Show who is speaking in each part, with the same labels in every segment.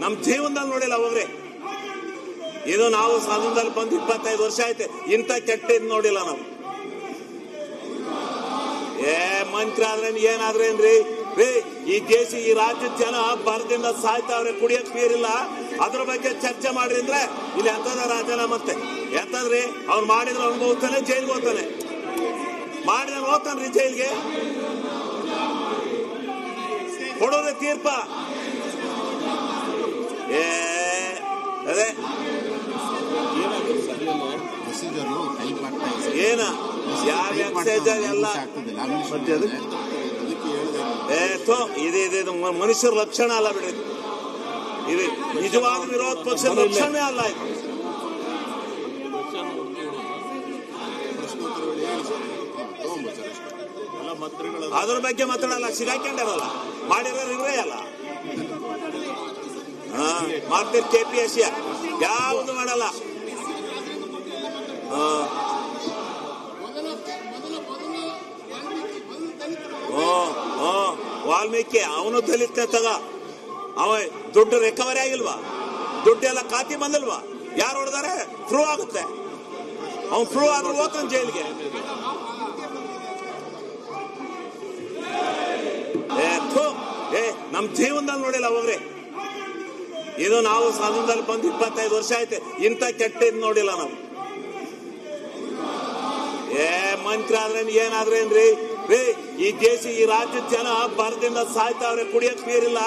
Speaker 1: ನಮ್ಮ ಜೀವನದಲ್ಲಿ ನೋಡಿಲ್ಲ ಹೋಗ್ರಿ. ಇದು ನಾವು ಸದನದಲ್ಲಿ ಬಂದು 25 ವರ್ಷ ಆಯ್ತು, ಇಂಥ ಕೆಟ್ಟದ್ ನೋಡಿಲ್ಲ ನಾವು. ಮಂತ್ರಿ ಆದ್ರೇನ್ ಏನಾದ್ರೇನ್ರಿ ರೀ, ಈ ದೇಶ ಈ ರಾಜ್ಯದ ಜನ ಬರದಿಂದ ಸಾಯ್ತಾವ್ರೆ, ಕುಡಿಯಕ್ ನೀರಿಲ್ಲ. ಅದ್ರ ಬಗ್ಗೆ ಚರ್ಚೆ ಮಾಡ್ರಿ ಅಂದ್ರೆ ಇಲ್ಲಿ ಎಂತದ ರಾಜನ ಮತ್ತೆ ಎಂತದ್ರಿ, ಅವ್ನು ಮಾಡಿದ್ರೆ ಅವ್ನಿಗೆ ಹೋಗ್ತಾನೆ, ಜೈಲ್ಗೆ ಹೋಗ್ತಾನೆ, ಮಾಡಿದ್ರೆ ಹೋಗ್ತಾನ್ರಿ ಜೈಲ್ಗೆ. ಕೊಡೋದೇ ತೀರ್ಪ. ಅದೇ ಏನ ಯಾವ ಎಕ್ಸೈಜರ್ ಎಲ್ಲ ಇದು ಮನುಷ್ಯರ ಲಕ್ಷಣ ಅಲ್ಲ ಬಿಡ್ರಿ, ಇದು ನಿಜವಾದ ವಿರೋಧ ಪಕ್ಷದ ಲಕ್ಷಣ ಅಲ್ಲ. ಅದ್ರ ಬಗ್ಗೆ ಮಾತಾಡಲ್ಲ, ಸಿಗಾಕೊಂಡಾರಲ್ಲ, ಮಾಡಿರೋರು ಇರೇ ಅಲ್ಲ. ಮಾಡ್ತೀರಿ KPSC ಯಾವುದು ಮಾಡಲ್ಲ. ವಾಲ್ಮೀಕಿ ಅವನು ದಲಿತ ತಗ, ಅವ ದುಡ್ಡು ರಿಕವರಿ ಆಗಿಲ್ವಾ, ದುಡ್ಡೆಲ್ಲ ಖಾತೆ ಬಂದಿಲ್ವಾ, ಯಾರು ಹೊಡೆದಾರೆ ಪ್ರೂವ್ ಆಗುತ್ತೆ. ಅವ್ನು ಪ್ರೂವ್ ಆದ್ರೂ ಹೋಗ್ತಾನೆ ಜೈಲಿಗೆ. ನಮ್ ಜೀವನದಲ್ಲಿ ನೋಡಿಲ್ಲ ಹೋಗ್ರಿ. ಇದು ನಾವು ಸದನದಲ್ಲಿ ಬಂದು 25 ವರ್ಷ ಆಯ್ತು, ಇಂಥ ಕೆಟ್ಟದ್ ನೋಡಿಲ್ಲ ನಾವು. ಮಂತ್ರಿ ಆದ್ರೇನ್ ಏನಾದ್ರೇನ್ರಿ ರೀ, ಈ ದೇಶ ಈ ರಾಜ್ಯದ ಜನ ಬರದಿಂದ ಸಾಯ್ತಾವ್ರೆ, ಕುಡಿಯಕ್ ನೀರಿಲ್ಲ.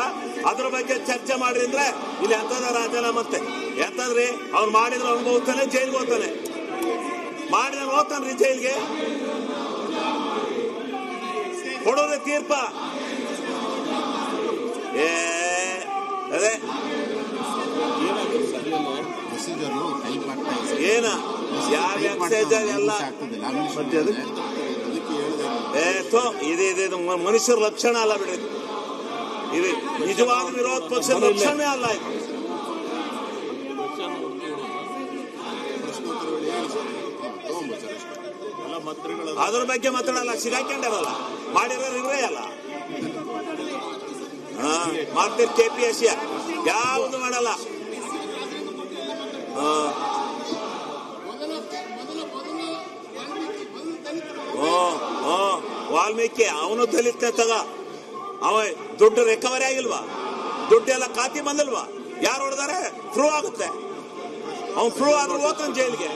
Speaker 1: ಅದ್ರ ಬಗ್ಗೆ ಚರ್ಚೆ ಮಾಡ್ರಿ ಅಂದ್ರೆ ಇಲ್ಲಿ ಎಂತದ ರಾಜನ ಮತ್ತೆ ಎಂತದ್ರಿ, ಅವ್ನು ಮಾಡಿದ್ರೆ ಅವ್ನಿಗೆ ಹೋಗ್ತಾನೆ, ಜೈಲ್ಗೆ ಹೋಗ್ತಾನೆ, ಮಾಡಿದ್ರೆ ಹೋಗ್ತಾನ್ರಿ ಜೈಲ್ಗೆ. ಕೊಡೋದೇ ತೀರ್ಪ. ಅದೇ ಏನ ಯಾವ ಎಕ್ಸೈಜರ್ ಎಲ್ಲ ಇದು ಮನುಷ್ಯರ ಲಕ್ಷಣ ಅಲ್ಲ ಬಿಡ್ರಿ, ಇದು ನಿಜವಾದ ವಿರೋಧ ಪಕ್ಷದ ಲಕ್ಷಣ ಅಲ್ಲ. ಅದ್ರ ಬಗ್ಗೆ ಮಾತಾಡಲ್ಲ, ಸಿಗಾಕೊಂಡಾರಲ್ಲ, ಮಾಡಿರೋರು ಇರೇ ಅಲ್ಲ. ಮಾಡ್ತೀರಿ KPSC ಯಾವುದು ಮಾಡಲ್ಲ. ವಾಲ್ಮೀಕಿ ಅವನು ದಲಿತ ತಗ, ಅವ ದುಡ್ಡು ರಿಕವರಿ ಆಗಿಲ್ವಾ, ದುಡ್ಡೆಲ್ಲ ಖಾತೆ ಬಂದಿಲ್ವಾ, ಯಾರು ಹೊಡೆದಾರೆ ಪ್ರೂವ್ ಆಗುತ್ತೆ. ಅವ್ನು ಪ್ರೂವ್ ಆದ್ರೂ ಹೋಗ್ತಾನೆ ಜೈಲಿಗೆ.